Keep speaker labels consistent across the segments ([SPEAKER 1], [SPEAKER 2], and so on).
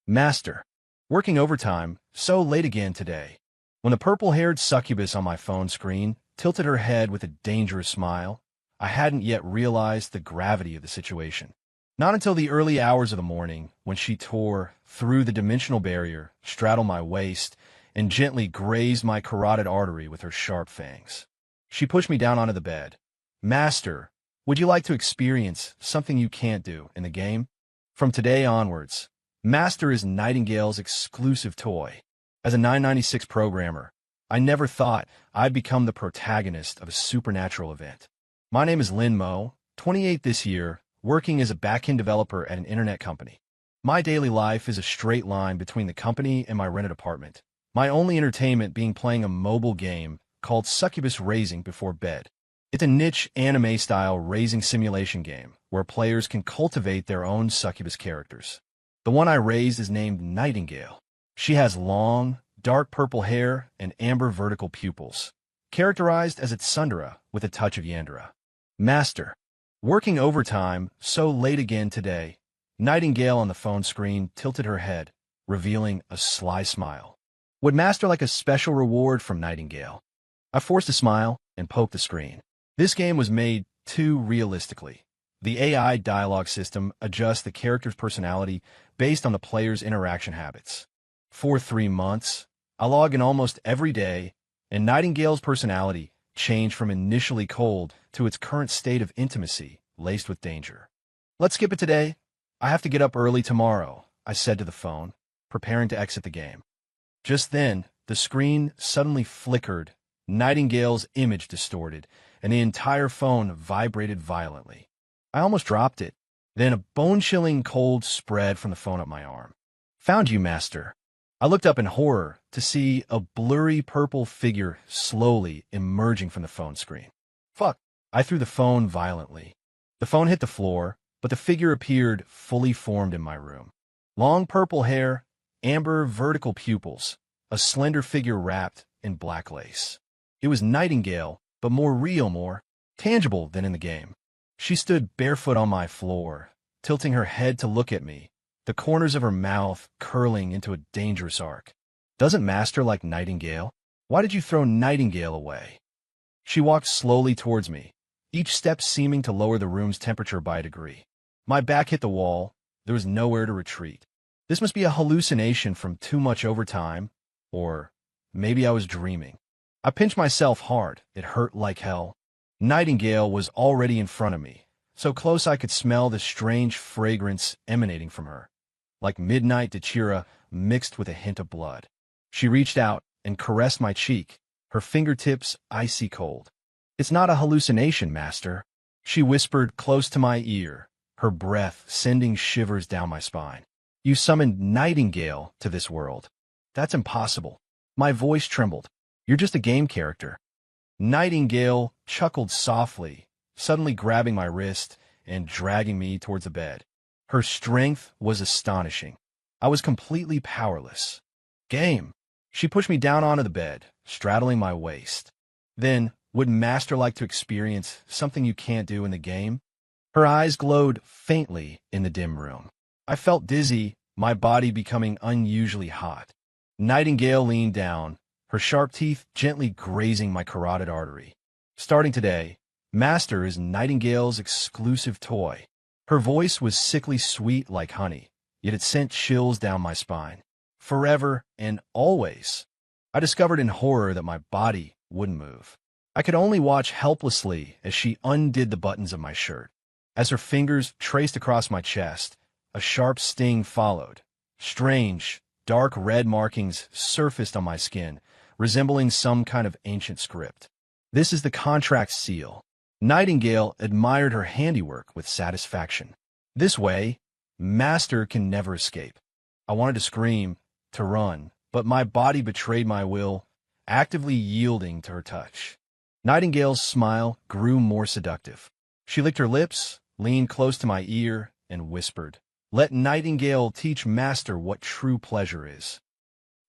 [SPEAKER 1] Master. Working overtime, so late again today. When the purple-haired succubus on my phone screen tilted her head with a dangerous smile, I hadn't yet realized the gravity of the situation. Not until the early hours of the morning, when she tore through the dimensional barrier, straddled my waist, and gently grazed my carotid artery with her sharp fangs. She pushed me down onto the bed. Master, would you like to experience something you can't do in the game? From today onwards, Master is Nightingale's exclusive toy. As a 996 programmer, I never thought I'd become the protagonist of a supernatural event. My name is Lin Mo, 28 this year, working as a back-end developer at an internet company. My daily life is a straight line between the company and my rented apartment, my only entertainment being playing a mobile game called Succubus Raising before bed. It's a niche anime-style raising simulation game where players can cultivate their own succubus characters. The one I raised is named Nightingale. She has long, dark purple hair and amber vertical pupils, characterized as its tsundere with a touch of Yandere. Master. Working overtime, so late again today. Nightingale on the phone screen tilted her head, revealing a sly smile. Would Master like a special reward from Nightingale? I forced a smile and poked the screen. This game was made too realistically. The AI dialogue system adjusts the character's personality based on the player's interaction habits. For 3 months, I log in almost every day, and Nightingale's personality changed from initially cold to its current state of intimacy, laced with danger. Let's skip it today. I have to get up early tomorrow, I said to the phone, preparing to exit the game. Just then, the screen suddenly flickered, Nightingale's image distorted, and the entire phone vibrated violently. I almost dropped it. Then a bone-chilling cold spread from the phone up my arm. Found you, Master. I looked up in horror to see a blurry purple figure slowly emerging from the phone screen. Fuck! I threw the phone violently. The phone hit the floor, but the figure appeared fully formed in my room. Long purple hair, amber vertical pupils, a slender figure wrapped in black lace. It was Nightingale, but more real, more tangible than in the game. She stood barefoot on my floor, tilting her head to look at me, the corners of her mouth curling into a dangerous arc. Doesn't Master like Nightingale? Why did you throw Nightingale away? She walked slowly towards me, each step seeming to lower the room's temperature by a degree. My back hit the wall. There was nowhere to retreat. This must be a hallucination from too much overtime, or maybe I was dreaming. I pinched myself hard. It hurt like hell. Nightingale was already in front of me, so close I could smell the strange fragrance emanating from her, like midnight dachira mixed with a hint of blood. She reached out and caressed my cheek, her fingertips icy cold. It's not a hallucination, Master, she whispered close to my ear, her breath sending shivers down my spine. You summoned Nightingale to this world. That's impossible. My voice trembled. You're just a game character. Nightingale chuckled softly, suddenly grabbing my wrist and dragging me towards the bed. Her strength was astonishing. I was completely powerless. Game. She pushed me down onto the bed, straddling my waist. Then, would Master like to experience something you can't do in the game? Her eyes glowed faintly in the dim room. I felt dizzy, my body becoming unusually hot. Nightingale leaned down, her sharp teeth gently grazing my carotid artery. Starting today, Master is Nightingale's exclusive toy. Her voice was sickly sweet like honey, yet it sent chills down my spine. Forever and always. I discovered in horror that my body wouldn't move. I could only watch helplessly as she undid the buttons of my shirt. As her fingers traced across my chest, a sharp sting followed. Strange, dark red markings surfaced on my skin, resembling some kind of ancient script. This is the contract seal. Nightingale admired her handiwork with satisfaction. This way, Master can never escape. I wanted to scream, to run, but my body betrayed my will, actively yielding to her touch. Nightingale's smile grew more seductive. She licked her lips, leaned close to my ear, and whispered, "Let Nightingale teach Master what true pleasure is."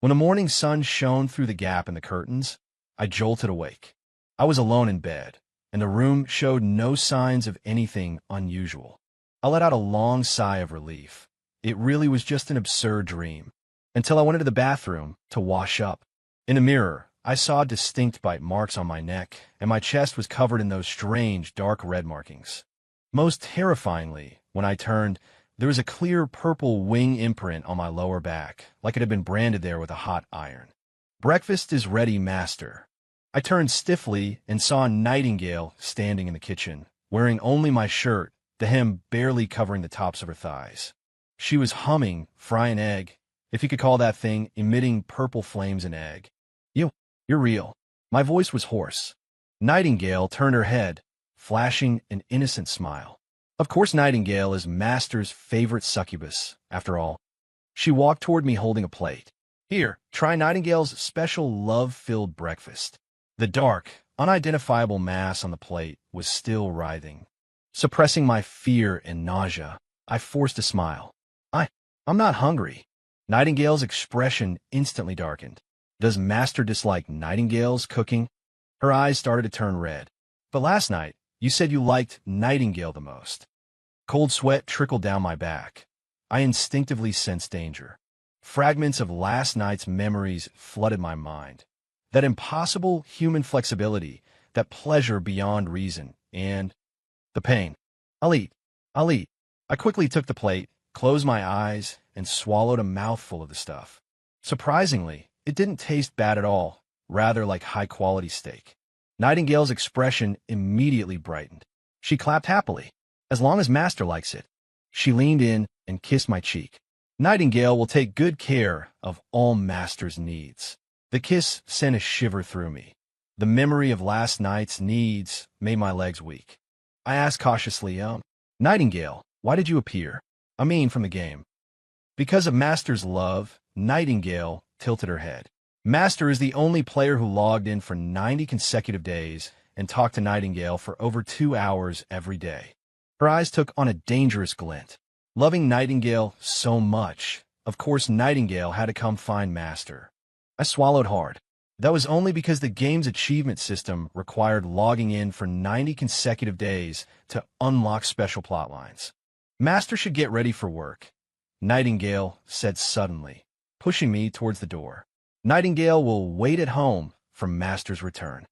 [SPEAKER 1] When the morning sun shone through the gap in the curtains, I jolted awake. I was alone in bed, and the room showed no signs of anything unusual. I let out a long sigh of relief. it really was just an absurd dream. Until I went into the bathroom to wash up. In the mirror, I saw distinct bite marks on my neck, and my chest was covered in those strange, dark red markings. Most terrifyingly, when I turned, there was a clear purple wing imprint on my lower back, like it had been branded there with a hot iron. "Breakfast is ready, master." I turned stiffly and saw Nightingale standing in the kitchen, wearing only my shirt, the hem barely covering the tops of her thighs. She was humming, "Fry an egg," if you could call that thing, emitting purple flames and egg. You're real." My voice was hoarse. Nightingale turned her head, flashing an innocent smile. Of course Nightingale is Master's favorite succubus, after all. She walked toward me holding a plate. "Here, try Nightingale's special love-filled breakfast." The dark, unidentifiable mass on the plate was still writhing. Suppressing my fear and nausea, I forced a smile. I'm not hungry." Nightingale's expression instantly darkened. "Does Master dislike Nightingale's cooking?" Her eyes started to turn red. "But last night, you said you liked Nightingale the most." Cold sweat trickled down my back. I instinctively sensed danger. Fragments of last night's memories flooded my mind. That impossible human flexibility, that pleasure beyond reason, and the pain. I'll eat. I quickly took the plate, closed my eyes, and swallowed a mouthful of the stuff. Surprisingly, it didn't taste bad at all, rather like high-quality steak. Nightingale's expression immediately brightened. She clapped happily. "As long as Master likes it." She leaned in and kissed my cheek. "Nightingale will take good care of all Master's needs." The kiss sent a shiver through me. The memory of last night's needs made my legs weak. I asked cautiously, "Nightingale, why did you appear? I mean, from the game." "Because of Master's love." Nightingale tilted her head. "Master is the only player who logged in for 90 consecutive days and talked to Nightingale for over 2 hours every day." Her eyes took on a dangerous glint. Loving Nightingale so much, of course Nightingale had to come find Master. I swallowed hard. That was only because the game's achievement system required logging in for 90 consecutive days to unlock special plot lines. "Master should get ready for work," Nightingale said suddenly, pushing me towards the door. "Nightingale will wait at home for Master's return."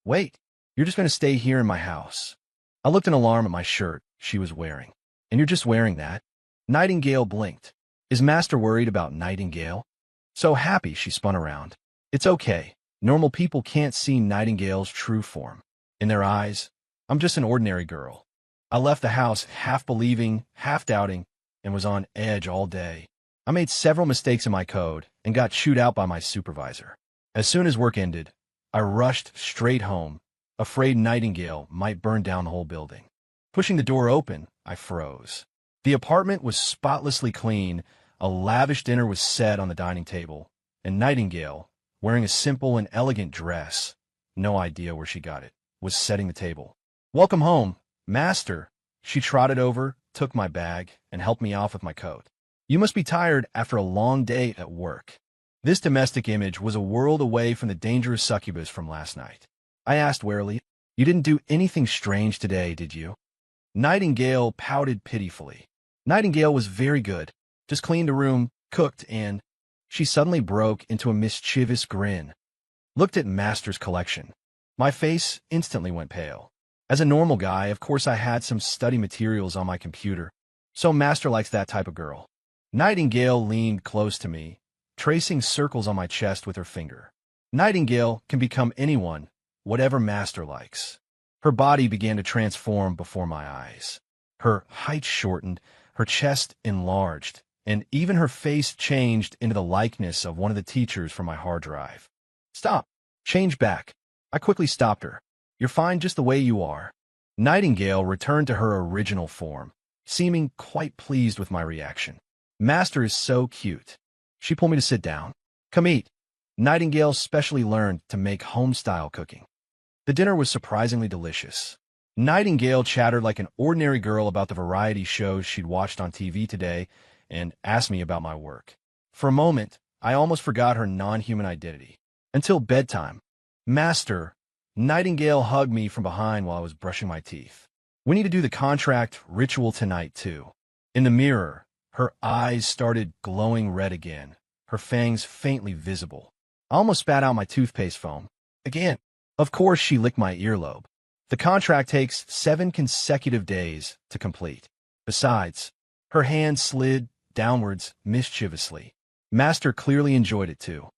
[SPEAKER 1] "Wait, you're just going to stay here in my house?" I looked in alarm at my shirt she was wearing. "And you're just wearing that?" Nightingale blinked. "Is Master worried about Nightingale?" So happy she spun around. "It's okay. Normal people can't see Nightingale's true form. In their eyes, I'm just an ordinary girl." I left the house half believing, half doubting, and was on edge all day. I made several mistakes in my code and got chewed out by my supervisor. As soon as work ended, I rushed straight home, afraid Nightingale might burn down the whole building. Pushing the door open, I froze. The apartment was spotlessly clean, a lavish dinner was set on the dining table, and Nightingale, wearing a simple and elegant dress, no idea where she got it, was setting the table. "Welcome home, Master." She trotted over, took my bag, and helped me off with my coat. "You must be tired after a long day at work." This domestic image was a world away from the dangerous succubus from last night. I asked warily, "You didn't do anything strange today, did you?" Nightingale pouted pitifully. Nightingale was very good. Just cleaned the room, cooked, and she suddenly broke into a mischievous grin. Looked at Master's collection. My face instantly went pale. As a normal guy, of course I had some study materials on my computer, so Master likes that type of girl. Nightingale leaned close to me, tracing circles on my chest with her finger. Nightingale can become anyone, whatever Master likes. Her body began to transform before my eyes. Her height shortened, her chest enlarged, and even her face changed into the likeness of one of the teachers from my hard drive. "Stop! Change back!" I quickly stopped her. "You're fine just the way you are." Nightingale returned to her original form, seeming quite pleased with my reaction. "Master is so cute." She pulled me to sit down. "Come eat." Nightingale specially learned to make home-style cooking. The dinner was surprisingly delicious. Nightingale chattered like an ordinary girl about the variety shows she'd watched on TV today and asked me about my work. For a moment, I almost forgot her non-human identity. Until bedtime. "Master," Nightingale hugged me from behind while I was brushing my teeth. "We need to do the contract ritual tonight, too." In the mirror, Her eyes started glowing red again, her fangs faintly visible. I almost spat out my toothpaste foam. Again. Of course, she licked my earlobe. The contract takes 7 consecutive days to complete. Besides, her hand slid downwards mischievously. Master clearly enjoyed it too.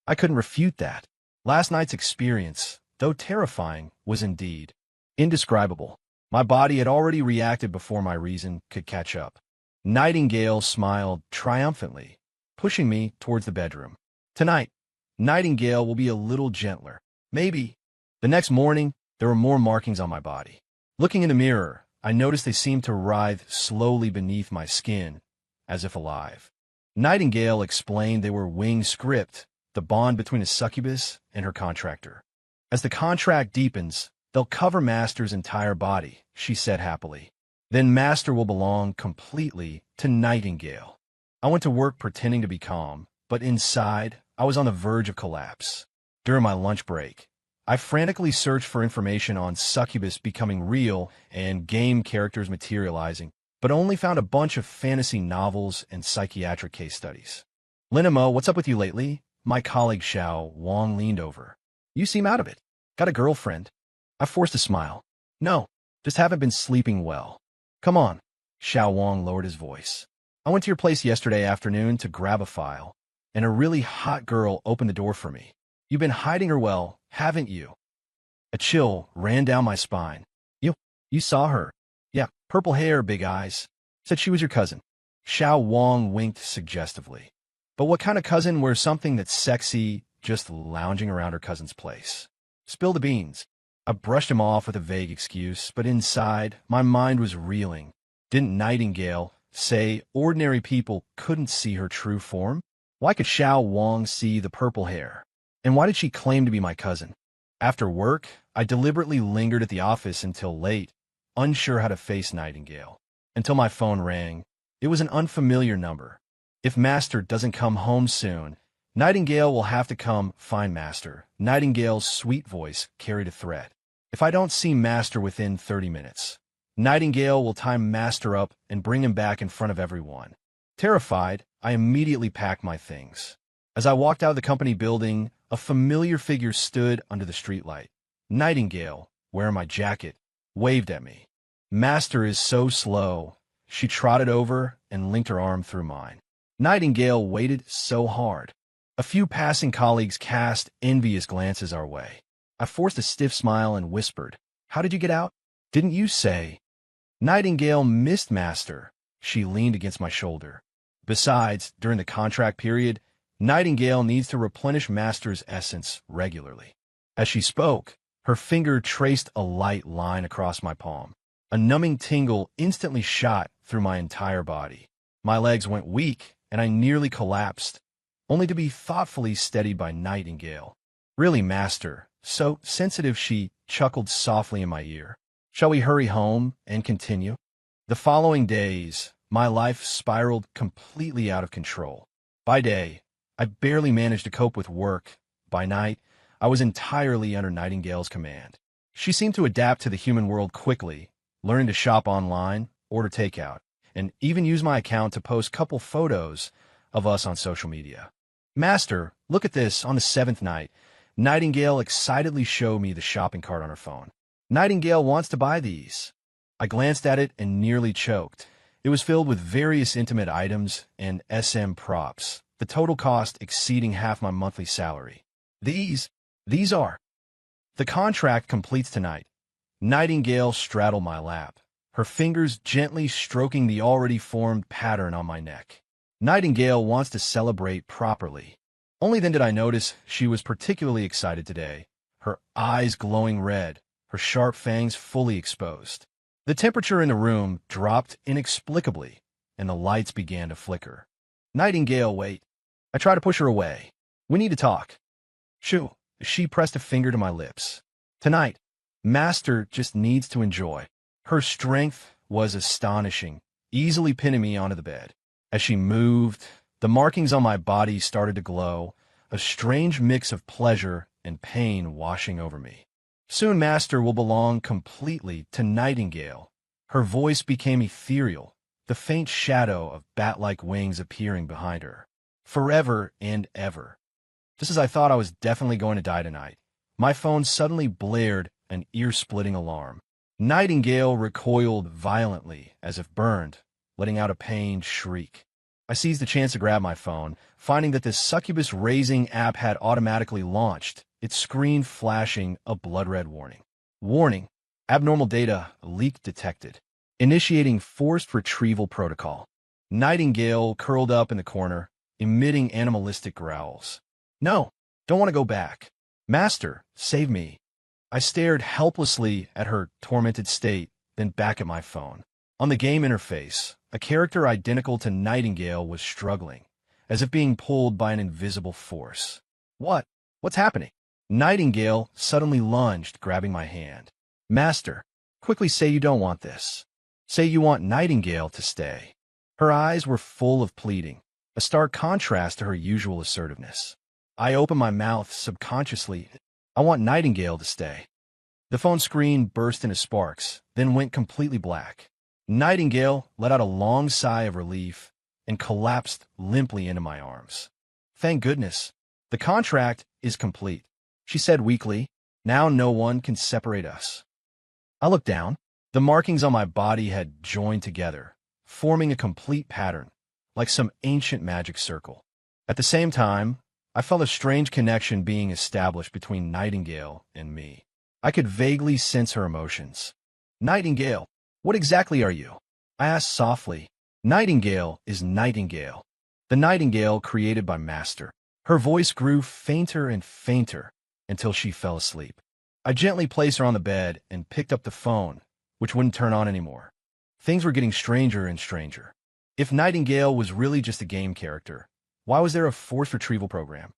[SPEAKER 1] I couldn't refute that. Last night's experience, though terrifying, was indeed indescribable. My body had already reacted before my reason could catch up. Nightingale smiled triumphantly, pushing me towards the bedroom. Tonight, Nightingale will be a little gentler. Maybe. The next morning, there were more markings on my body. Looking in the mirror, I noticed they seemed to writhe slowly beneath my skin, as if alive. Nightingale explained they were wing script, the bond between a succubus and her contractor. As the contract deepens, they'll cover Master's entire body, she said happily. Then Master will belong completely to Nightingale. I went to work pretending to be calm, but inside, I was on the verge of collapse. During my lunch break, I frantically searched for information on succubus becoming real and game characters materializing, but only found a bunch of fantasy novels and psychiatric case studies. Linamo, what's up with you lately? My colleague Xiao Wang leaned over. You seem out of it. Got a girlfriend? I forced a smile. No, just haven't been sleeping well. Come on. Xiao Wang lowered his voice. I went to your place yesterday afternoon to grab a file, and a really hot girl opened the door for me. You've been hiding her well, haven't you? A chill ran down my spine. You saw her? Yeah, purple hair, big eyes. Said she was your cousin. Xiao Wang winked suggestively. But what kind of cousin wears something that's sexy, just lounging around her cousin's place? Spill the beans. I brushed him off with a vague excuse, but inside, my mind was reeling. Didn't Nightingale say ordinary people couldn't see her true form? Why could Xiao Wang see the purple hair? And why did she claim to be my cousin? After work, I deliberately lingered at the office until late, unsure how to face Nightingale. Until my phone rang. It was an unfamiliar number. If Master doesn't come home soon, Nightingale will have to come find Master. Nightingale's sweet voice carried a threat. If I don't see Master within 30 minutes, Nightingale will tie Master up and bring him back in front of everyone. Terrified, I immediately packed my things. As I walked out of the company building, a familiar figure stood under the streetlight. Nightingale, wearing my jacket, waved at me. Master is so slow. She trotted over and linked her arm through mine. Nightingale waited so hard. A few passing colleagues cast envious glances our way. I forced a stiff smile and whispered, "How did you get out?" "Didn't you say?" Nightingale missed Master. She leaned against my shoulder. Besides, during the contract period, Nightingale needs to replenish Master's essence regularly. As she spoke, her finger traced a light line across my palm. A numbing tingle instantly shot through my entire body. My legs went weak, and I nearly collapsed, only to be thoughtfully steadied by Nightingale. "Really, Master, so sensitive," she chuckled softly in my ear. "Shall we hurry home and continue?" The following days, my life spiraled completely out of control. By day, I barely managed to cope with work. By night, I was entirely under Nightingale's command. She seemed to adapt to the human world quickly, learning to shop online, order takeout, and even use my account to post couple photos of us on social media. "Master, look at this." On the 7th night, Nightingale excitedly showed me the shopping cart on her phone. "Nightingale wants to buy these." I glanced at it and nearly choked. It was filled with various intimate items and SM props, the total cost exceeding half my monthly salary. These are. The contract completes tonight. Nightingale straddled my lap, her fingers gently stroking the already formed pattern on my neck. Nightingale wants to celebrate properly. Only then did I notice she was particularly excited today, her eyes glowing red, her sharp fangs fully exposed. The temperature in the room dropped inexplicably, and the lights began to flicker. "Nightingale, wait." I tried to push her away. "We need to talk." "Shoo." She pressed a finger to my lips. "Tonight, Master just needs to enjoy." Her strength was astonishing, easily pinning me onto the bed. As she moved, the markings on my body started to glow, a strange mix of pleasure and pain washing over me. Soon Master will belong completely to Nightingale. Her voice became ethereal, the faint shadow of bat-like wings appearing behind her. Forever and ever. Just as I thought I was definitely going to die tonight, my phone suddenly blared an ear-splitting alarm. Nightingale recoiled violently, as if burned, letting out a pained shriek. I seized the chance to grab my phone, finding that this succubus-raising app had automatically launched, its screen flashing a blood-red warning. Warning: abnormal data leak detected. Initiating forced retrieval protocol. Nightingale curled up in the corner, emitting animalistic growls. No, don't want to go back. Master, save me. I stared helplessly at her tormented state, then back at my phone. On the game interface, a character identical to Nightingale was struggling, as if being pulled by an invisible force. What's happening? Nightingale suddenly lunged, grabbing my hand. Master, quickly say you don't want this. Say you want Nightingale to stay. Her eyes were full of pleading, a stark contrast to her usual assertiveness. I opened my mouth subconsciously. I want Nightingale to stay. The phone screen burst into sparks, then went completely black. Nightingale let out a long sigh of relief and collapsed limply into my arms. Thank goodness. The contract is complete, she said weakly. Now no one can separate us. I looked down. The markings on my body had joined together, forming a complete pattern, like some ancient magic circle. At the same time, I felt a strange connection being established between Nightingale and me. I could vaguely sense her emotions. Nightingale, what exactly are you? I asked softly. Nightingale is Nightingale, the Nightingale created by Master. Her voice grew fainter and fainter until she fell asleep. I gently placed her on the bed and picked up the phone, which wouldn't turn on anymore. Things were getting stranger and stranger. If Nightingale was really just a game character, why was there a forced retrieval program?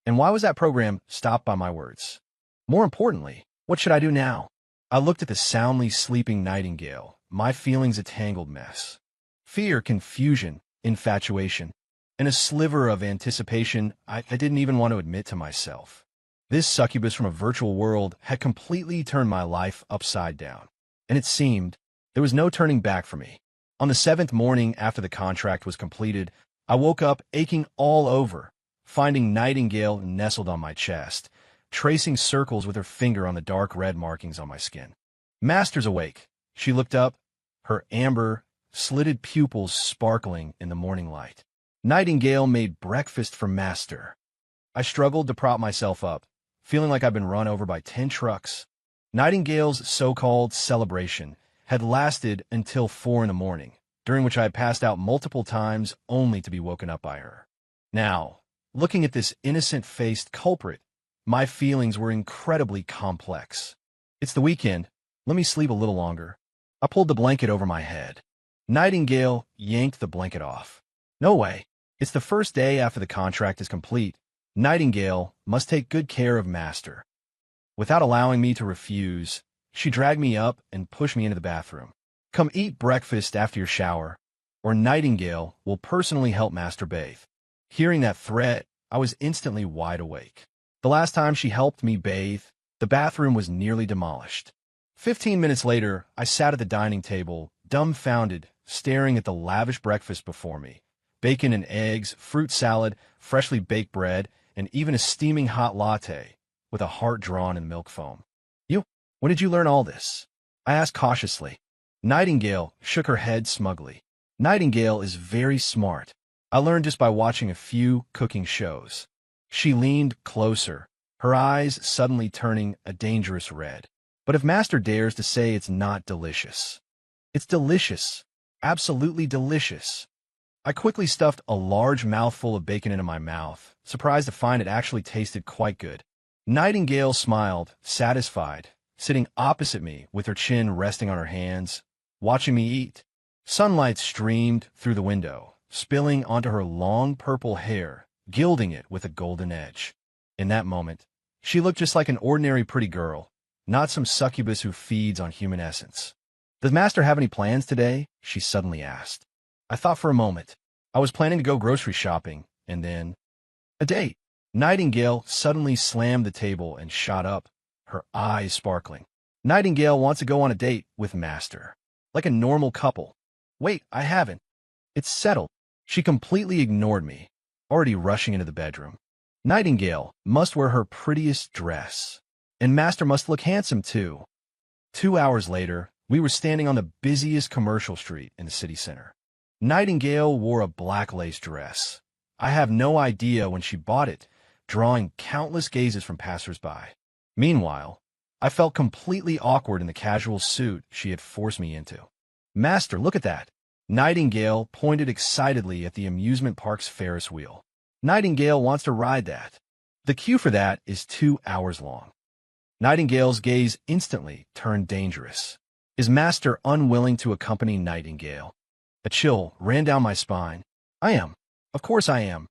[SPEAKER 1] And why was that program stopped by my words? More importantly, what should I do now? I looked at the soundly sleeping Nightingale, my feelings a tangled mess. Fear, confusion, infatuation, and a sliver of anticipation I didn't even want to admit to myself. This succubus from a virtual world had completely turned my life upside down, and it seemed there was no turning back for me. On the 7th morning after the contract was completed, I woke up aching all over, finding Nightingale nestled on my chest, tracing circles with her finger on the dark red markings on my skin. Master's awake. She looked up, her amber, slitted pupils sparkling in the morning light. Nightingale made breakfast for Master. I struggled to prop myself up, feeling like I'd been run over by 10 trucks. Nightingale's so-called celebration had lasted until 4 in the morning, during which I had passed out multiple times only to be woken up by her. Now, looking at this innocent-faced culprit, my feelings were incredibly complex. It's the weekend. Let me sleep a little longer. I pulled the blanket over my head. Nightingale yanked the blanket off. No way. It's the first day after the contract is complete. Nightingale must take good care of Master. Without allowing me to refuse, she dragged me up and pushed me into the bathroom. Come eat breakfast after your shower, or Nightingale will personally help Master bathe. Hearing that threat, I was instantly wide awake. The last time she helped me bathe, the bathroom was nearly demolished. 15 minutes later, I sat at the dining table, dumbfounded, staring at the lavish breakfast before me. Bacon and eggs, fruit salad, freshly baked bread, and even a steaming hot latte with a heart drawn in milk foam. When did you learn all this? I asked cautiously. Nightingale shook her head smugly. Nightingale is very smart. I learned just by watching a few cooking shows. She leaned closer, her eyes suddenly turning a dangerous red. But if Master dares to say it's not delicious. It's delicious. Absolutely delicious. I quickly stuffed a large mouthful of bacon into my mouth, surprised to find it actually tasted quite good. Nightingale smiled, satisfied, sitting opposite me with her chin resting on her hands, watching me eat. Sunlight streamed through the window, spilling onto her long purple hair, gilding it with a golden edge. In that moment, she looked just like an ordinary pretty girl, not some succubus who feeds on human essence. Does Master have any plans today? She suddenly asked. I thought for a moment. I was planning to go grocery shopping, and then... a date. Nightingale suddenly slammed the table and shot up, her eyes sparkling. Nightingale wants to go on a date with Master. Like a normal couple. Wait, I haven't. It's settled. She completely ignored me, already rushing into the bedroom. Nightingale must wear her prettiest dress. And Master must look handsome, too. 2 hours later, we were standing on the busiest commercial street in the city center. Nightingale wore a black lace dress. I have no idea when she bought it, drawing countless gazes from passers-by. Meanwhile, I felt completely awkward in the casual suit she had forced me into. Master, look at that. Nightingale pointed excitedly at the amusement park's Ferris wheel. Nightingale wants to ride that. The queue for that is 2 hours long. Nightingale's gaze instantly turned dangerous. Is Master unwilling to accompany Nightingale? A chill ran down my spine. I am. Of course I am.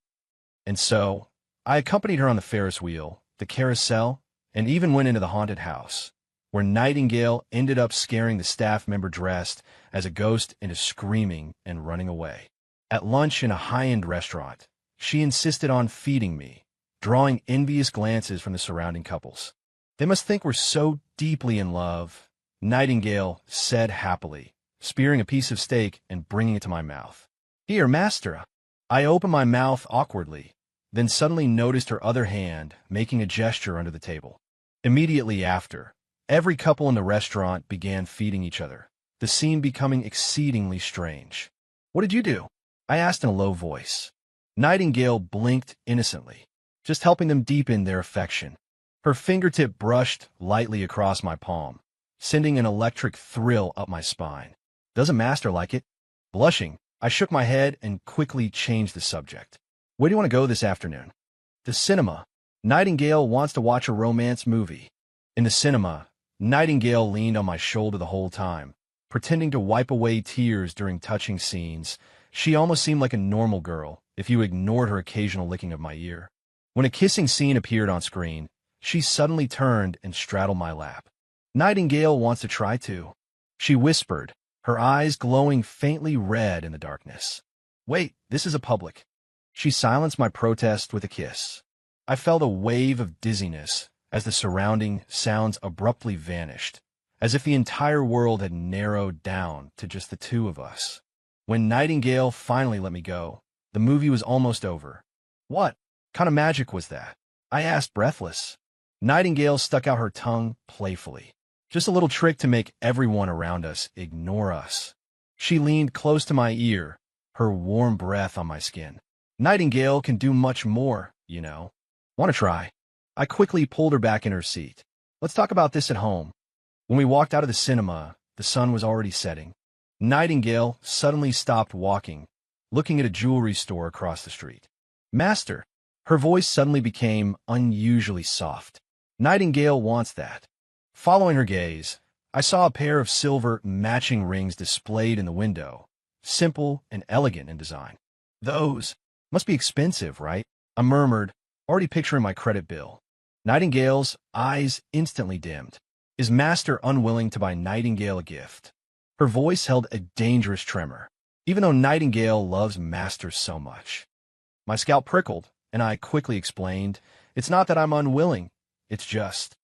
[SPEAKER 1] And so, I accompanied her on the Ferris wheel, the carousel, and even went into the haunted house, where Nightingale ended up scaring the staff member dressed as a ghost into screaming and running away. At lunch in a high-end restaurant, she insisted on feeding me, drawing envious glances from the surrounding couples. They must think we're so deeply in love, Nightingale said happily, spearing a piece of steak and bringing it to my mouth. Here, Master. I opened my mouth awkwardly, then suddenly noticed her other hand making a gesture under the table. Immediately after, every couple in the restaurant began feeding each other, the scene becoming exceedingly strange. What did you do? I asked in a low voice. Nightingale blinked innocently, just helping them deepen their affection. Her fingertip brushed lightly across my palm, sending an electric thrill up my spine. Doesn't Master like it? Blushing, I shook my head and quickly changed the subject. Where do you want to go this afternoon? The cinema. Nightingale wants to watch a romance movie. In the cinema, Nightingale leaned on my shoulder the whole time, pretending to wipe away tears during touching scenes. She almost seemed like a normal girl, if you ignored her occasional licking of my ear. When a kissing scene appeared on screen, she suddenly turned and straddled my lap. Nightingale wants to try too, she whispered, her eyes glowing faintly red in the darkness. Wait, this is a public. She silenced my protest with a kiss. I felt a wave of dizziness as the surrounding sounds abruptly vanished, as if the entire world had narrowed down to just the two of us. When Nightingale finally let me go, the movie was almost over. What kind of magic was that? I asked, breathless. Nightingale stuck out her tongue playfully. Just a little trick to make everyone around us ignore us. She leaned close to my ear, her warm breath on my skin. Nightingale can do much more, you know. Want to try? I quickly pulled her back in her seat. Let's talk about this at home. When we walked out of the cinema, the sun was already setting. Nightingale suddenly stopped walking, looking at a jewelry store across the street. Master, her voice suddenly became unusually soft. Nightingale wants that. Following her gaze, I saw a pair of silver matching rings displayed in the window, simple and elegant in design. Those must be expensive, right? I murmured, already picturing my credit bill. Nightingale's eyes instantly dimmed. Is Master unwilling to buy Nightingale a gift? Her voice held a dangerous tremor, even though Nightingale loves Master so much. My scalp prickled, and I quickly explained, it's not that I'm unwilling, it's just.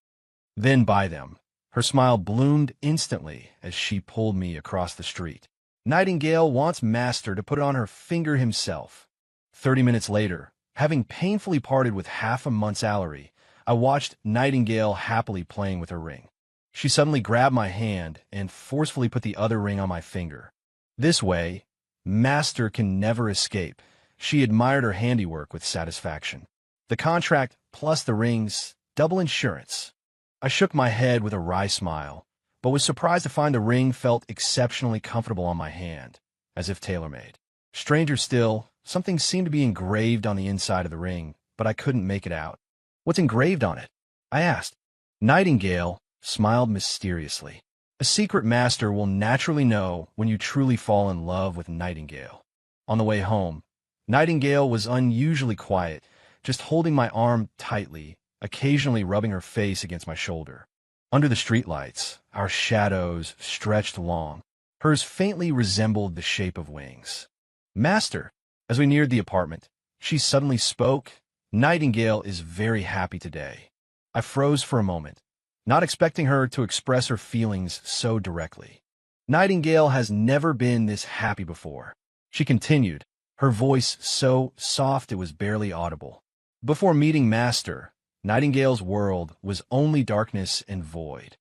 [SPEAKER 1] Then buy them. Her smile bloomed instantly as she pulled me across the street. Nightingale wants Master to put it on her finger himself. 30 minutes later, having painfully parted with half a month's salary, I watched Nightingale happily playing with her ring. She suddenly grabbed my hand and forcefully put the other ring on my finger. This way, Master can never escape. She admired her handiwork with satisfaction. The contract plus the rings, double insurance. I shook my head with a wry smile, but was surprised to find the ring felt exceptionally comfortable on my hand, as if tailor-made. Stranger still, something seemed to be engraved on the inside of the ring, but I couldn't make it out. What's engraved on it? I asked. Nightingale smiled mysteriously. A secret Master will naturally know when you truly fall in love with Nightingale. On the way home, Nightingale was unusually quiet, just holding my arm tightly, occasionally rubbing her face against my shoulder. Under the streetlights, our shadows stretched long. Hers faintly resembled the shape of wings. Master, as we neared the apartment, she suddenly spoke. Nightingale is very happy today. I froze for a moment, not expecting her to express her feelings so directly. Nightingale has never been this happy before. She continued, her voice so soft it was barely audible. Before meeting Master, Nightingale's world was only darkness and void.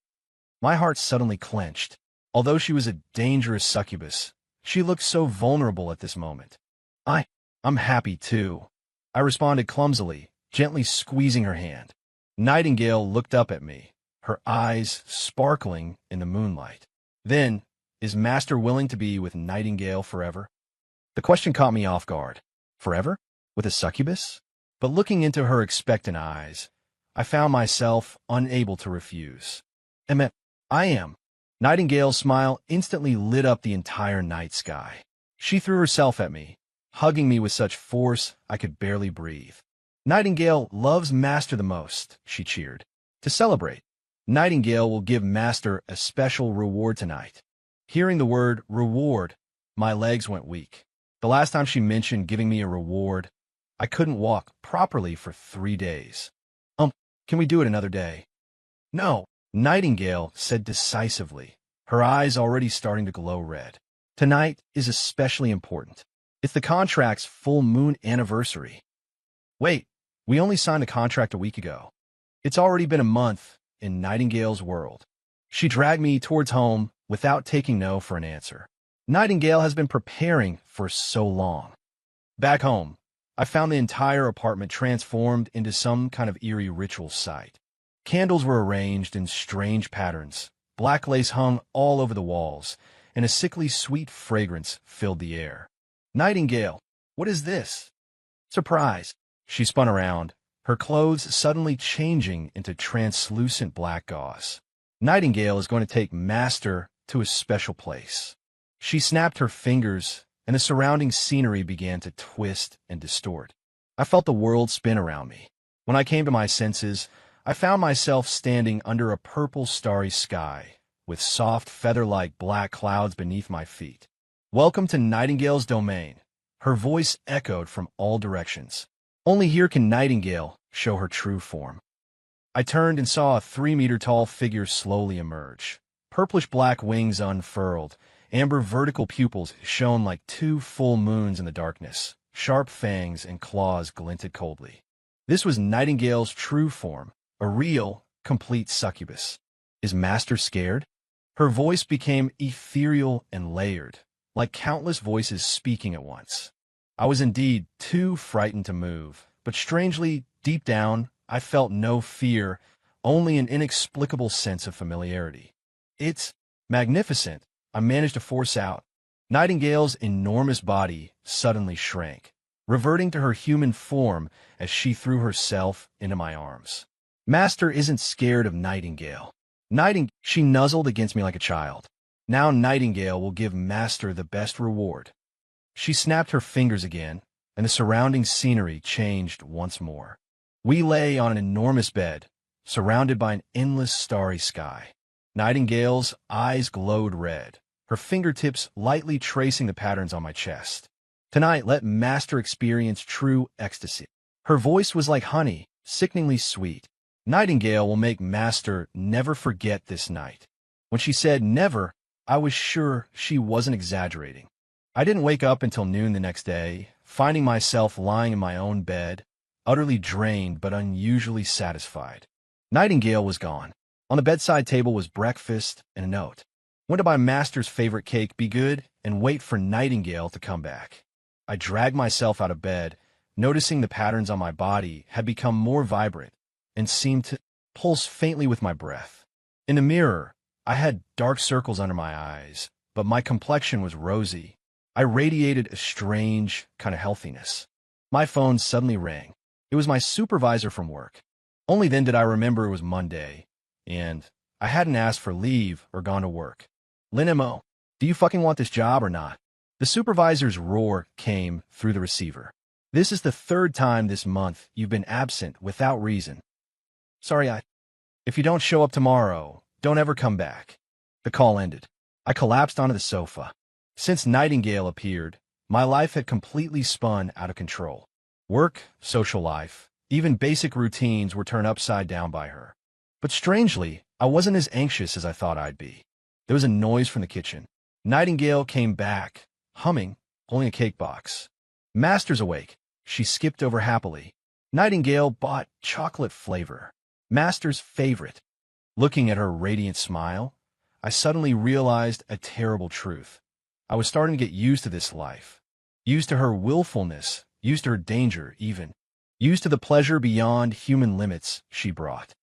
[SPEAKER 1] My heart suddenly clenched. Although she was a dangerous succubus, she looked so vulnerable at this moment. I'm happy too, I responded clumsily, gently squeezing her hand. Nightingale looked up at me, her eyes sparkling in the moonlight. Then, is Master willing to be with Nightingale forever? The question caught me off guard. Forever? With a succubus? But looking into her expectant eyes, I found myself unable to refuse. I am. Nightingale's smile instantly lit up the entire night sky. She threw herself at me, hugging me with such force I could barely breathe. Nightingale loves Master the most, she cheered. To celebrate, Nightingale will give Master a special reward tonight. Hearing the word reward, my legs went weak. The last time she mentioned giving me a reward, I couldn't walk properly for 3 days. Can we do it another day? No, Nightingale said decisively, her eyes already starting to glow red. Tonight is especially important. It's the contract's full moon anniversary. Wait, we only signed a contract a week ago. It's already been a month in Nightingale's world. She dragged me towards home without taking no for an answer. Nightingale has been preparing for so long. Back home, I found the entire apartment transformed into some kind of eerie ritual site. Candles were arranged in strange patterns, black lace hung all over the walls, and a sickly sweet fragrance filled the air. Nightingale, what is this? Surprise! She spun around, her clothes suddenly changing into translucent black gauze. Nightingale is going to take Master to a special place. She snapped her fingers, and the surrounding scenery began to twist and distort. I felt the world spin around me. When I came to my senses, I found myself standing under a purple starry sky, with soft feather-like black clouds beneath my feet. Welcome to Nightingale's domain. Her voice echoed from all directions. Only here can Nightingale show her true form. I turned and saw a 3-meter-tall figure slowly emerge. Purplish-black wings unfurled, amber vertical pupils shone like 2 full moons in the darkness. Sharp fangs and claws glinted coldly. This was Nightingale's true form, a real, complete succubus. Is Master scared? Her voice became ethereal and layered, like countless voices speaking at once. I was indeed too frightened to move, but strangely, deep down, I felt no fear, only an inexplicable sense of familiarity. It's magnificent, I managed to force out. Nightingale's enormous body suddenly shrank, reverting to her human form as she threw herself into my arms. Master isn't scared of Nightingale. She nuzzled against me like a child. Now Nightingale will give Master the best reward. She snapped her fingers again, and the surrounding scenery changed once more. We lay on an enormous bed, surrounded by an endless starry sky. Nightingale's eyes glowed red, her fingertips lightly tracing the patterns on my chest. Tonight, let Master experience true ecstasy. Her voice was like honey, sickeningly sweet. Nightingale will make Master never forget this night. When she said never, I was sure she wasn't exaggerating. I didn't wake up until noon the next day, finding myself lying in my own bed, utterly drained but unusually satisfied. Nightingale was gone. On the bedside table was breakfast and a note. When to buy Master's favorite cake, be good, and wait for Nightingale to come back. I dragged myself out of bed, noticing the patterns on my body had become more vibrant and seemed to pulse faintly with my breath. In the mirror, I had dark circles under my eyes, but my complexion was rosy. I radiated a strange kind of healthiness. My phone suddenly rang. It was my supervisor from work. Only then did I remember it was Monday, and I hadn't asked for leave or gone to work. Linmo, do you fucking want this job or not? The supervisor's roar came through the receiver. This is the 3rd time this month you've been absent without reason. Sorry, if you don't show up tomorrow, don't ever come back. The call ended. I collapsed onto the sofa. Since Nightingale appeared, my life had completely spun out of control. Work, social life, even basic routines were turned upside down by her. But strangely, I wasn't as anxious as I thought I'd be. There was a noise from the kitchen. Nightingale came back, humming, holding a cake box. Master's awake. She skipped over happily. Nightingale bought chocolate flavor. Master's favorite. Looking at her radiant smile, I suddenly realized a terrible truth. I was starting to get used to this life. Used to her willfulness, used to her danger even. Used to the pleasure beyond human limits she brought.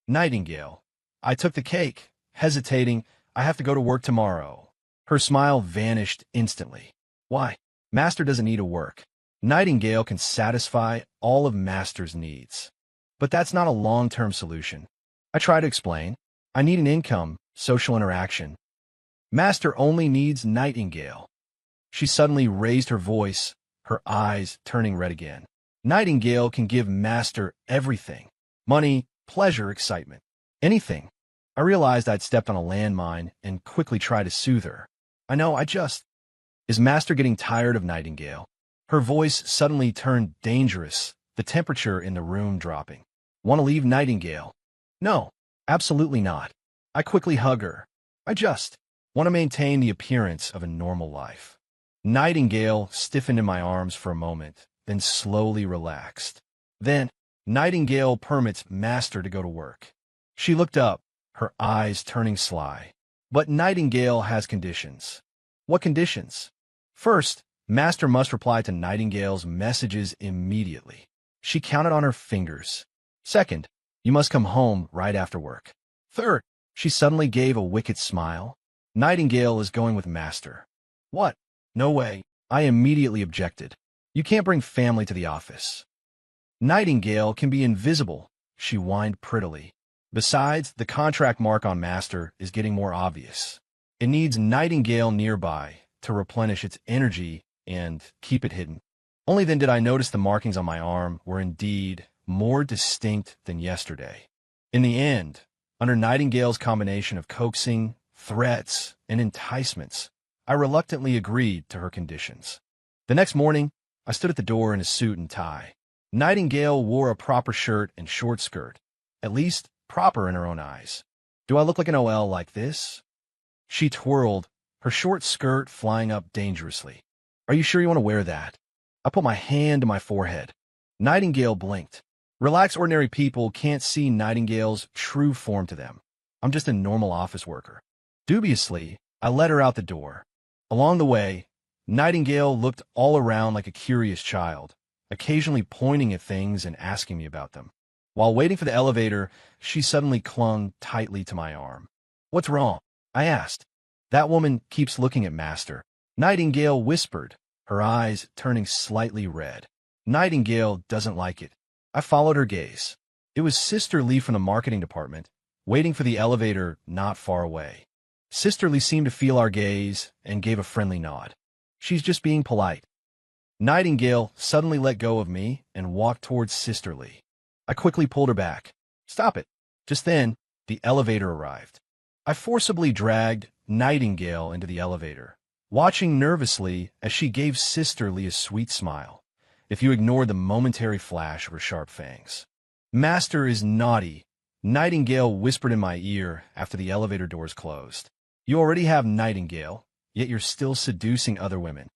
[SPEAKER 1] Nightingale. I took the cake, hesitating. I have to go to work tomorrow. Her smile vanished instantly. Why? Master doesn't need to work. Nightingale can satisfy all of Master's needs. But that's not a long-term solution. I try to explain. I need an income, social interaction. Master only needs Nightingale. She suddenly raised her voice, her eyes turning red again. Nightingale can give Master everything. Money, pleasure, excitement. Anything. I realized I'd stepped on a landmine and quickly tried to soothe her. I know, Is Master getting tired of Nightingale? Her voice suddenly turned dangerous, the temperature in the room dropping. Want to leave Nightingale? No, absolutely not. I quickly hug her. I just want to maintain the appearance of a normal life. Nightingale stiffened in my arms for a moment, then slowly relaxed. Then, Nightingale permits Master to go to work. She looked up, her eyes turning sly. But Nightingale has conditions. What conditions? First, Master must reply to Nightingale's messages immediately. She counted on her fingers. Second, you must come home right after work. Third, she suddenly gave a wicked smile. Nightingale is going with Master. What? No way. I immediately objected. You can't bring family to the office. Nightingale can be invisible, she whined prettily. Besides, the contract mark on Master is getting more obvious. It needs Nightingale nearby to replenish its energy and keep it hidden. Only then did I notice the markings on my arm were indeed more distinct than yesterday. In the end, under Nightingale's combination of coaxing, threats, and enticements, I reluctantly agreed to her conditions. The next morning, I stood at the door in a suit and tie. Nightingale wore a proper shirt and short skirt, at least proper in her own eyes. Do I look like an OL like this? She twirled, her short skirt flying up dangerously. Are you sure you want to wear that? I put my hand to my forehead. Nightingale blinked. Relaxed ordinary people can't see Nightingale's true form to them. I'm just a normal office worker. Dubiously, I led her out the door. Along the way, Nightingale looked all around like a curious child, occasionally pointing at things and asking me about them. While waiting for the elevator, she suddenly clung tightly to my arm. What's wrong? I asked. That woman keeps looking at Master. Nightingale whispered, her eyes turning slightly red. Nightingale doesn't like it. I followed her gaze. It was Sister Lee from the marketing department, waiting for the elevator not far away. Sister Lee seemed to feel our gaze and gave a friendly nod. She's just being polite. Nightingale suddenly let go of me and walked towards Sister Lee. I quickly pulled her back. Stop it. Just then, the elevator arrived. I forcibly dragged Nightingale into the elevator, watching nervously as she gave Sister Lee a sweet smile, if you ignored the momentary flash of her sharp fangs. Master is naughty, Nightingale whispered in my ear after the elevator doors closed. You already have Nightingale, yet you're still seducing other women.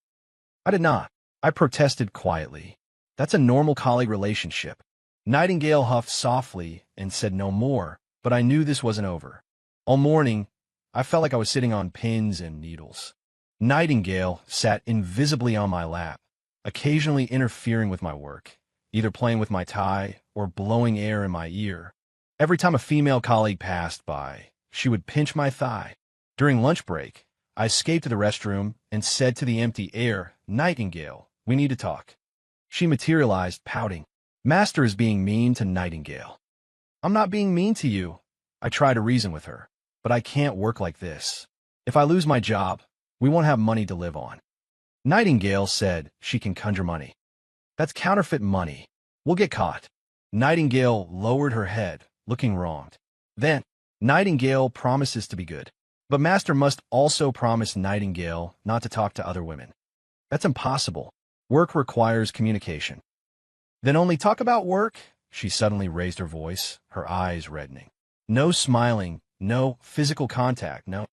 [SPEAKER 1] I did not. I protested quietly. That's a normal colleague relationship. Nightingale huffed softly and said no more, but I knew this wasn't over. All morning, I felt like I was sitting on pins and needles. Nightingale sat invisibly on my lap, occasionally interfering with my work, either playing with my tie or blowing air in my ear. Every time a female colleague passed by, she would pinch my thigh. During lunch break, I escaped to the restroom and said to the empty air, Nightingale, we need to talk. She materialized, pouting. Master is being mean to Nightingale. I'm not being mean to you. I try to reason with her, but I can't work like this. If I lose my job, we won't have money to live on. Nightingale said she can conjure money. That's counterfeit money. We'll get caught. Nightingale lowered her head, looking wronged. Then, Nightingale promises to be good. But Master must also promise Nightingale not to talk to other women. That's impossible. Work requires communication. Then only talk about work? She suddenly raised her voice, her eyes reddening. No smiling, no physical contact, no.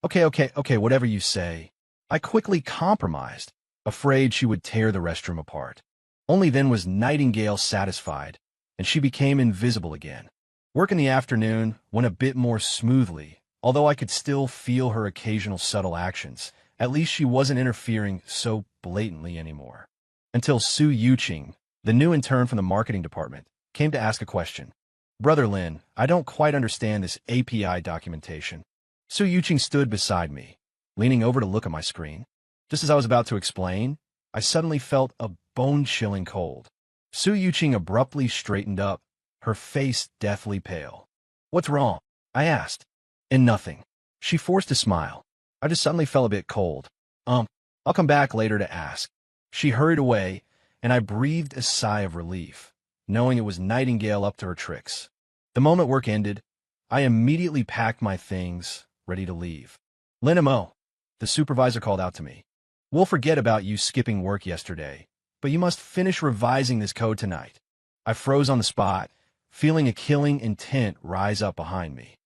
[SPEAKER 1] Okay, whatever you say. I quickly compromised, afraid she would tear the restroom apart. Only then was Nightingale satisfied, and she became invisible again. Work in the afternoon went a bit more smoothly, although I could still feel her occasional subtle actions. At least she wasn't interfering so blatantly anymore. Until Su Yuqing, the new intern from the marketing department, came to ask a question. Brother Lin, I don't quite understand this API documentation. Su Yuqing stood beside me, leaning over to look at my screen. Just as I was about to explain, I suddenly felt a bone-chilling cold. Su Yuqing abruptly straightened up, her face deathly pale. What's wrong? I asked. And nothing. She forced a smile. I just suddenly felt a bit cold. I'll come back later to ask. She hurried away, and I breathed a sigh of relief, knowing it was Nightingale up to her tricks. The moment work ended, I immediately packed my things, ready to leave. Lin Mo, the supervisor called out to me. We'll forget about you skipping work yesterday, but you must finish revising this code tonight. I froze on the spot, feeling a killing intent rise up behind me.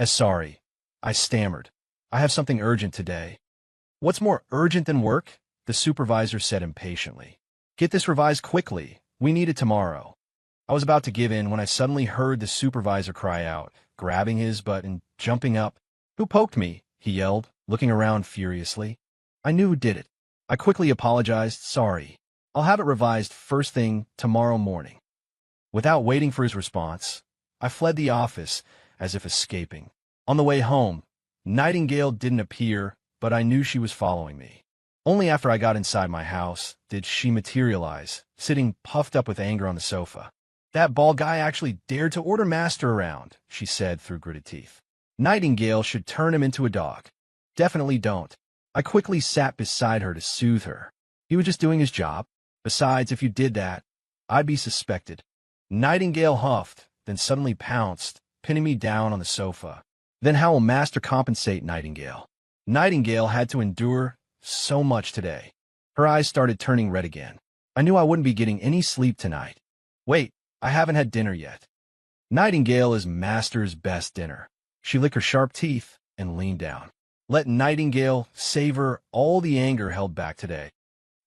[SPEAKER 1] Sorry, I stammered. I have something urgent today. What's more urgent than work? The supervisor said impatiently. Get this revised quickly. We need it tomorrow. I was about to give in when I suddenly heard the supervisor cry out, grabbing his butt and jumping up. Who poked me? He yelled, looking around furiously. I knew who did it. I quickly apologized. Sorry. I'll have it revised first thing tomorrow morning. Without waiting for his response, I fled the office as if escaping. On the way home, Nightingale didn't appear, but I knew she was following me. Only after I got inside my house did she materialize, sitting puffed up with anger on the sofa. That bald guy actually dared to order Master around, she said through gritted teeth. Nightingale should turn him into a dog. Definitely don't. I quickly sat beside her to soothe her. He was just doing his job. Besides, if you did that, I'd be suspected. Nightingale huffed, then suddenly pounced, pinning me down on the sofa. Then how will Master compensate Nightingale? Nightingale had to endure so much today. Her eyes started turning red again. I knew I wouldn't be getting any sleep tonight. Wait, I haven't had dinner yet. Nightingale is Master's best dinner. She licked her sharp teeth and leaned down. Let Nightingale savor all the anger held back today.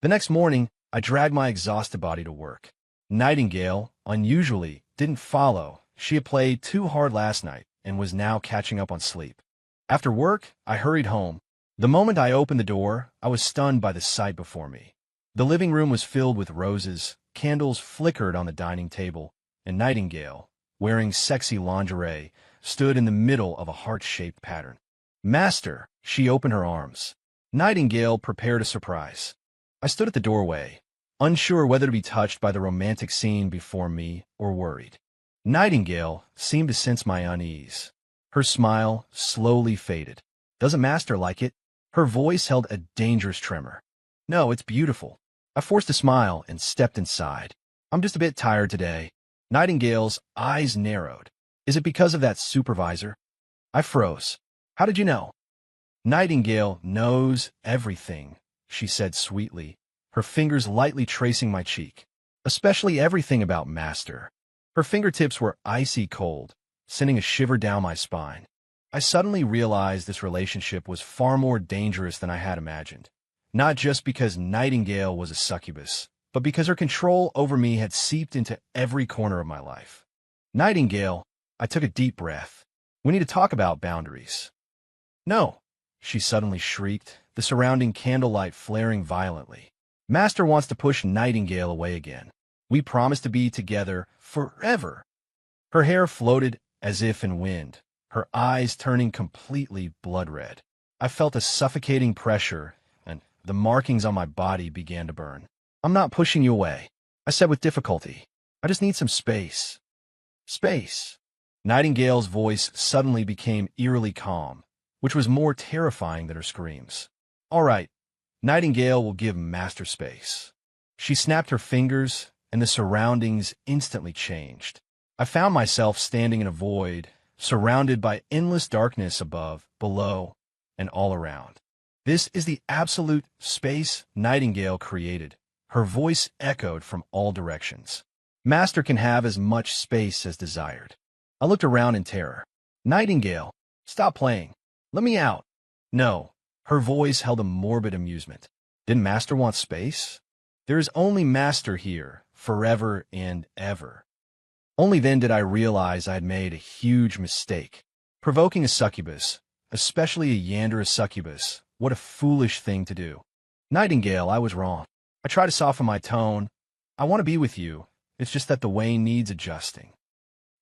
[SPEAKER 1] The next morning, I dragged my exhausted body to work. Nightingale, unusually, didn't follow. She had played too hard last night and was now catching up on sleep. After work, I hurried home. The moment I opened the door, I was stunned by the sight before me. The living room was filled with roses, candles flickered on the dining table, and Nightingale, wearing sexy lingerie, stood in the middle of a heart-shaped pattern. Master, she opened her arms. Nightingale prepared a surprise. I stood at the doorway, unsure whether to be touched by the romantic scene before me or worried. Nightingale seemed to sense my unease. Her smile slowly faded. Doesn't Master like it? Her voice held a dangerous tremor. No, it's beautiful. I forced a smile and stepped inside. I'm just a bit tired today. Nightingale's eyes narrowed. Is it because of that supervisor? I froze. How did you know? Nightingale knows everything, she said sweetly, her fingers lightly tracing my cheek. Especially everything about Master. Her fingertips were icy cold, sending a shiver down my spine. I suddenly realized this relationship was far more dangerous than I had imagined. Not just because Nightingale was a succubus, but because her control over me had seeped into every corner of my life. Nightingale, I took a deep breath. We need to talk about boundaries. No, she suddenly shrieked, the surrounding candlelight flaring violently. Master wants to push Nightingale away again. We promised to be together forever. Her hair floated as if in wind, her eyes turning completely blood red. I felt a suffocating pressure, and the markings on my body began to burn. I'm not pushing you away, I said with difficulty. I just need some space. Space. Nightingale's voice suddenly became eerily calm, which was more terrifying than her screams. All right, Nightingale will give Master space. She snapped her fingers, and the surroundings instantly changed. I found myself standing in a void, surrounded by endless darkness above, below, and all around. This is the absolute space Nightingale created. Her voice echoed from all directions. Master can have as much space as desired. I looked around in terror. Nightingale, stop playing. Let me out. No, her voice held a morbid amusement. Didn't Master want space? There is only Master here, forever and ever. Only then did I realize I had made a huge mistake. Provoking a succubus, especially a Yandere succubus, what a foolish thing to do. Nightingale, I was wrong. I try to soften my tone. I want to be with you. It's just that the way needs adjusting.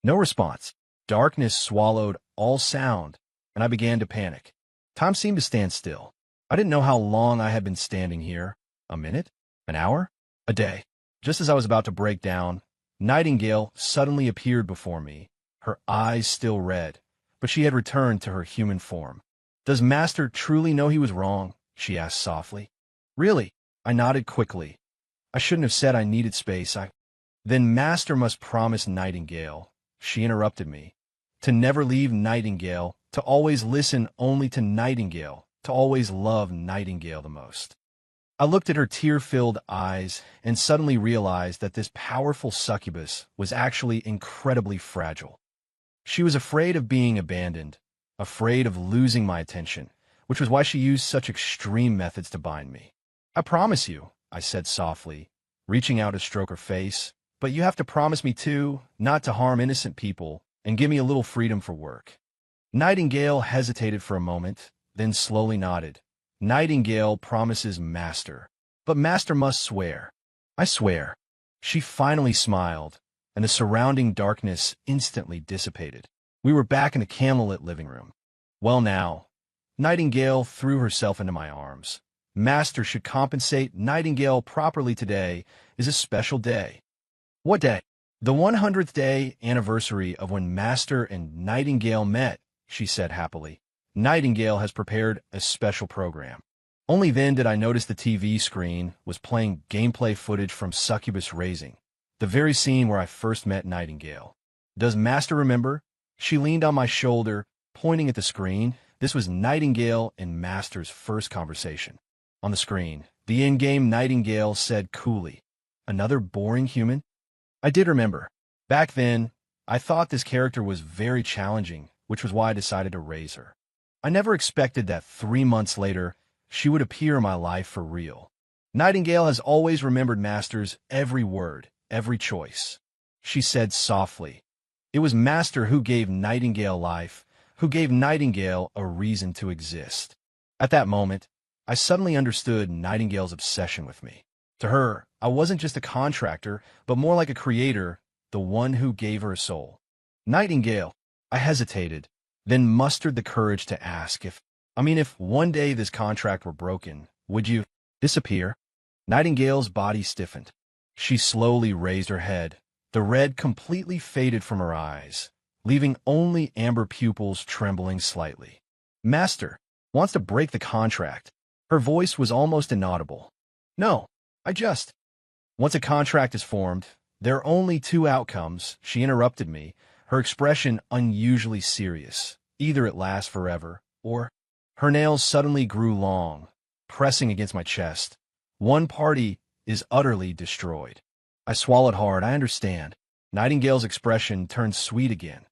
[SPEAKER 1] No response. Darkness swallowed all sound, and I began to panic. Time seemed to stand still. I didn't know how long I had been standing here. A minute? An hour? A day? Just as I was about to break down, Nightingale suddenly appeared before me, her eyes still red, but she had returned to her human form. "Does Master truly know he was wrong?" she asked softly. "Really?" I nodded quickly. I shouldn't have said I needed space. Then Master must promise Nightingale, she interrupted me, to never leave Nightingale, to always listen only to Nightingale, to always love Nightingale the most. I looked at her tear-filled eyes and suddenly realized that this powerful succubus was actually incredibly fragile. She was afraid of being abandoned, afraid of losing my attention, which was why she used such extreme methods to bind me. "I promise you," I said softly, reaching out to stroke her face, "but you have to promise me too, not to harm innocent people, and give me a little freedom for work." Nightingale hesitated for a moment, then slowly nodded. "Nightingale promises Master, but Master must swear." "I swear." She finally smiled, and the surrounding darkness instantly dissipated. We were back in the candlelit living room. "Well now," Nightingale threw herself into my arms. "Master should compensate Nightingale properly. Today is a special day." "What day?" "The 100th day anniversary of when Master and Nightingale met," she said happily. "Nightingale has prepared a special program." Only then did I notice the TV screen was playing gameplay footage from Succubus Raising, the very scene where I first met Nightingale. "Does Master remember?" She leaned on my shoulder, pointing at the screen. This was Nightingale and Master's first conversation. On the screen, the in-game Nightingale said coolly, "Another boring human?" I did remember. Back then, I thought this character was very challenging, which was why I decided to raise her. I never expected that 3 months later, she would appear in my life for real. "Nightingale has always remembered Master's every word, every choice," she said softly. "It was Master who gave Nightingale life, who gave Nightingale a reason to exist." At that moment, I suddenly understood Nightingale's obsession with me. To her, I wasn't just a contractor, but more like a creator, the one who gave her a soul. "Nightingale," I hesitated, then mustered the courage to ask if one day this contract were broken, would you disappear? Nightingale's body stiffened. She slowly raised her head. The red completely faded from her eyes, leaving only amber pupils trembling slightly. "Master wants to break the contract." Her voice was almost inaudible. "No, once a contract is formed, there are only two outcomes," she interrupted me, her expression unusually serious. "Either it lasts forever, or—" Her nails suddenly grew long, pressing against my chest. "One party is utterly destroyed." I swallowed hard. "I understand." Nightingale's expression turned sweet again.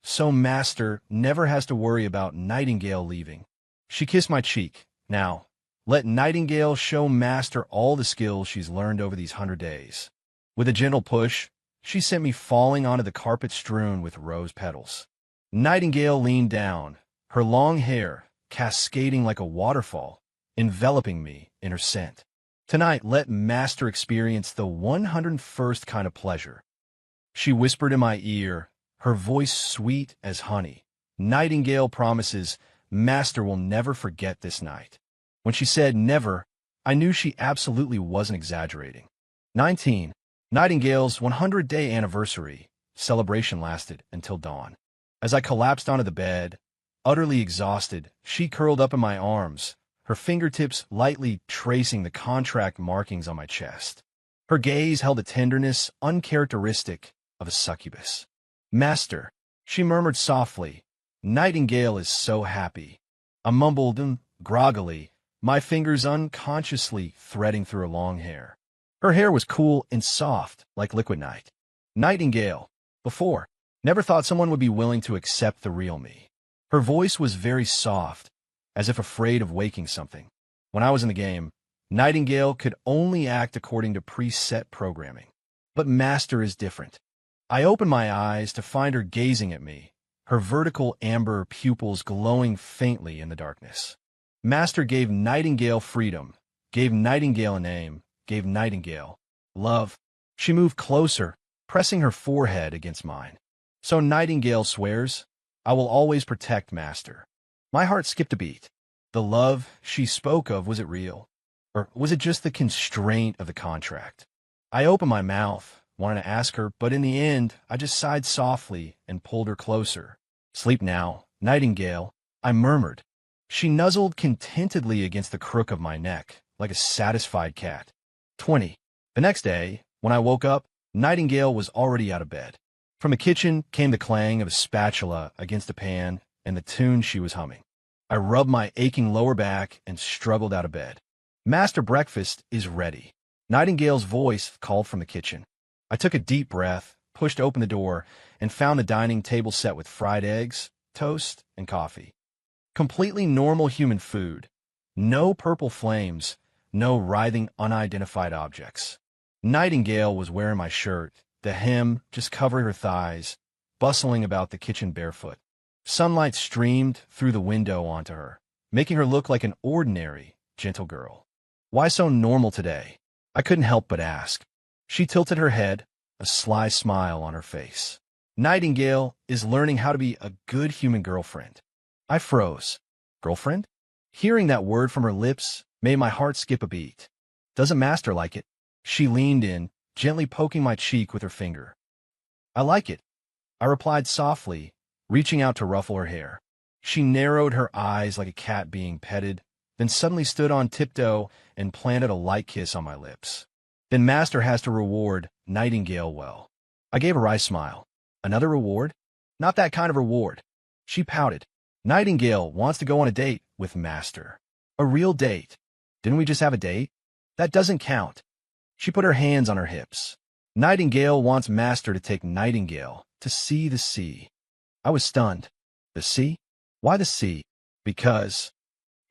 [SPEAKER 1] "So Master never has to worry about Nightingale leaving." She kissed my cheek. "Now, let Nightingale show Master all the skills she's learned over these 100 days." With a gentle push, she sent me falling onto the carpet strewn with rose petals. Nightingale leaned down, her long hair cascading like a waterfall, enveloping me in her scent. "Tonight, let Master experience the 101st kind of pleasure." She whispered in my ear, her voice sweet as honey. "Nightingale promises Master will never forget this night." When she said never, I knew she absolutely wasn't exaggerating. 19. Nightingale's 100-day anniversary celebration lasted until dawn. As I collapsed onto the bed, utterly exhausted, she curled up in my arms, her fingertips lightly tracing the contract markings on my chest. Her gaze held a tenderness uncharacteristic of a succubus. "Master," she murmured softly, "Nightingale is so happy." I mumbled groggily, my fingers unconsciously threading through her long hair. Her hair was cool and soft, like liquid night. Nightingale, before, never thought someone would be willing to accept the real me. Her voice was very soft, as if afraid of waking something. When I was in the game, Nightingale could only act according to preset programming. But Master is different. I opened my eyes to find her gazing at me, her vertical amber pupils glowing faintly in the darkness. Master gave Nightingale freedom, gave Nightingale a name, gave Nightingale love. She moved closer, pressing her forehead against mine. So Nightingale swears, I will always protect Master. My heart skipped a beat. The love she spoke of, was it real? Or was it just the constraint of the contract? I opened my mouth, wanting to ask her, but in the end, I just sighed softly and pulled her closer. Sleep now, Nightingale, I murmured. She nuzzled contentedly against the crook of my neck, like a satisfied cat. 20. The next day, when I woke up, Nightingale was already out of bed. From the kitchen came the clang of a spatula against a pan and the tune she was humming. I rubbed my aching lower back and struggled out of bed. Master, breakfast is ready. Nightingale's voice called from the kitchen. I took a deep breath, pushed open the door, and found the dining table set with fried eggs, toast, and coffee. Completely normal human food. No purple flames, no writhing unidentified objects. Nightingale was wearing my shirt, the hem just covering her thighs, bustling about the kitchen barefoot. Sunlight streamed through the window onto her, making her look like an ordinary, gentle girl. Why so normal today? I couldn't help but ask. She tilted her head, a sly smile on her face. Nightingale is learning how to be a good human girlfriend. I froze. Girlfriend? Hearing that word from her lips made my heart skip a beat. Doesn't Master like it? She leaned in, gently poking my cheek with her finger. I like it, I replied softly, reaching out to ruffle her hair. She narrowed her eyes like a cat being petted, then suddenly stood on tiptoe and planted a light kiss on my lips. Then Master has to reward Nightingale well. I gave a wry smile. Another reward? Not that kind of reward. She pouted. Nightingale wants to go on a date with Master. A real date. Didn't we just have a date? That doesn't count. She put her hands on her hips. Nightingale wants Master to take Nightingale to see the sea. I was stunned. The sea? Why the sea? Because...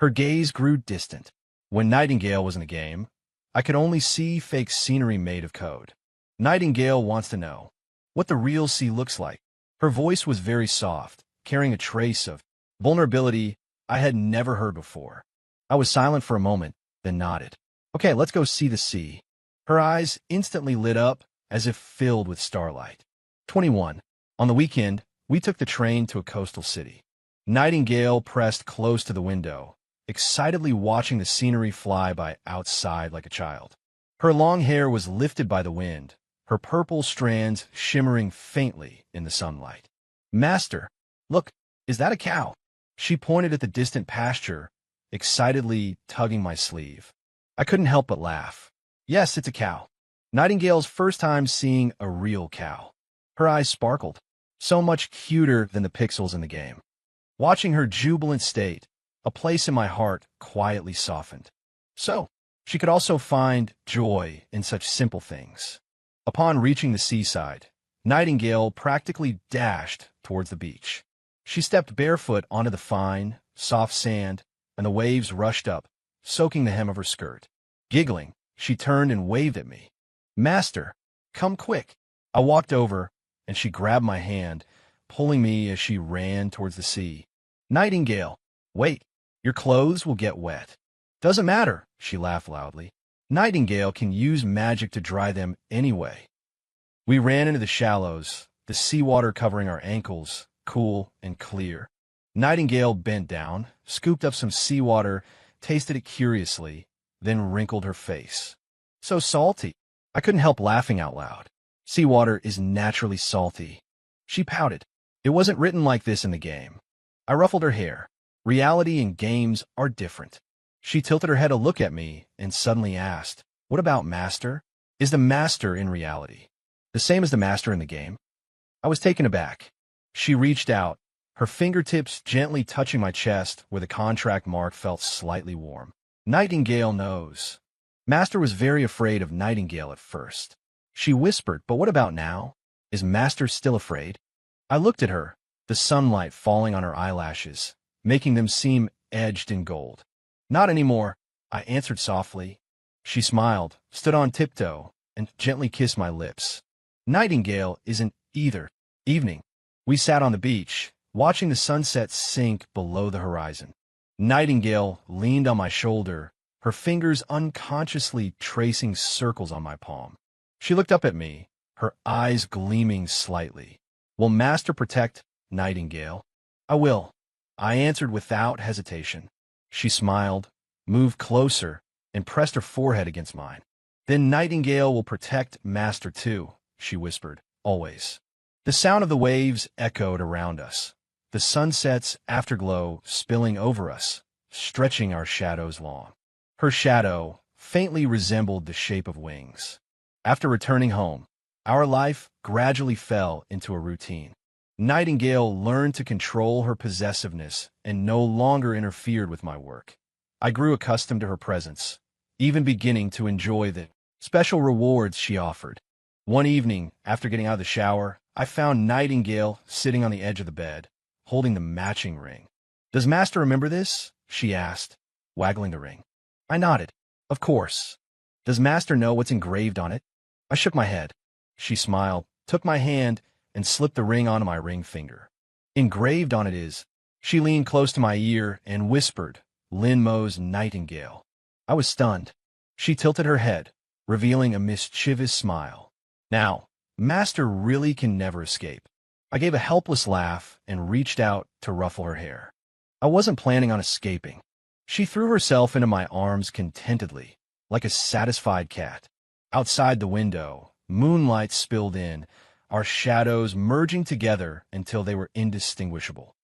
[SPEAKER 1] Her gaze grew distant. When Nightingale was in the game, I could only see fake scenery made of code. Nightingale wants to know what the real sea looks like. Her voice was very soft, carrying a trace of vulnerability I had never heard before. I was silent for a moment, then nodded. Okay, let's go see the sea. Her eyes instantly lit up as if filled with starlight. 21. On the weekend, we took the train to a coastal city. Nightingale pressed close to the window, excitedly watching the scenery fly by outside like a child. Her long hair was lifted by the wind, her purple strands shimmering faintly in the sunlight. Master, look, is that a cow? She pointed at the distant pasture, excitedly tugging my sleeve. I couldn't help but laugh. Yes, it's a cow. Nightingale's first time seeing a real cow. Her eyes sparkled, so much cuter than the pixels in the game. Watching her jubilant state, a place in my heart quietly softened. So, she could also find joy in such simple things. Upon reaching the seaside, Nightingale practically dashed towards the beach. She stepped barefoot onto the fine, soft sand, and the waves rushed up, soaking the hem of her skirt. Giggling, she turned and waved at me. Master, come quick. I walked over, and she grabbed my hand, pulling me as she ran towards the sea. Nightingale, wait, your clothes will get wet. Doesn't matter, she laughed loudly. Nightingale can use magic to dry them anyway. We ran into the shallows, the seawater covering our ankles, cool and clear. Nightingale bent down, scooped up some seawater, tasted it curiously, then wrinkled her face. So salty. I couldn't help laughing out loud. Seawater is naturally salty. She pouted. It wasn't written like this in the game. I ruffled her hair. Reality and games are different. She tilted her head to look at me and suddenly asked, what about Master? Is the Master in reality the same as the Master in the game? I was taken aback. She reached out, her fingertips gently touching my chest where the contract mark felt slightly warm. Nightingale knows. Master was very afraid of Nightingale at first. She whispered, but what about now? Is Master still afraid? I looked at her, the sunlight falling on her eyelashes, making them seem edged in gold. Not anymore, I answered softly. She smiled, stood on tiptoe, and gently kissed my lips. Nightingale isn't either. Evening. We sat on the beach, watching the sunset sink below the horizon. Nightingale leaned on my shoulder, her fingers unconsciously tracing circles on my palm. She looked up at me, her eyes gleaming slightly. Will Master protect Nightingale? I will, I answered without hesitation. She smiled, moved closer, and pressed her forehead against mine. Then Nightingale will protect Master too, she whispered, always. The sound of the waves echoed around us, the sunset's afterglow spilling over us, stretching our shadows long. Her shadow faintly resembled the shape of wings. After returning home, our life gradually fell into a routine. Nightingale learned to control her possessiveness and no longer interfered with my work. I grew accustomed to her presence, even beginning to enjoy the special rewards she offered. One evening, after getting out of the shower, I found Nightingale sitting on the edge of the bed, holding the matching ring. Does Master remember this? She asked, waggling the ring. I nodded. Of course. Does Master know what's engraved on it? I shook my head. She smiled, took my hand, and slipped the ring onto my ring finger. Engraved on it is. She leaned close to my ear and whispered, Lin Mo's Nightingale. I was stunned. She tilted her head, revealing a mischievous smile. Now, Master really can never escape. I gave a helpless laugh and reached out to ruffle her hair. I wasn't planning on escaping. She threw herself into my arms contentedly, like a satisfied cat. Outside the window, moonlight spilled in, our shadows merging together until they were indistinguishable.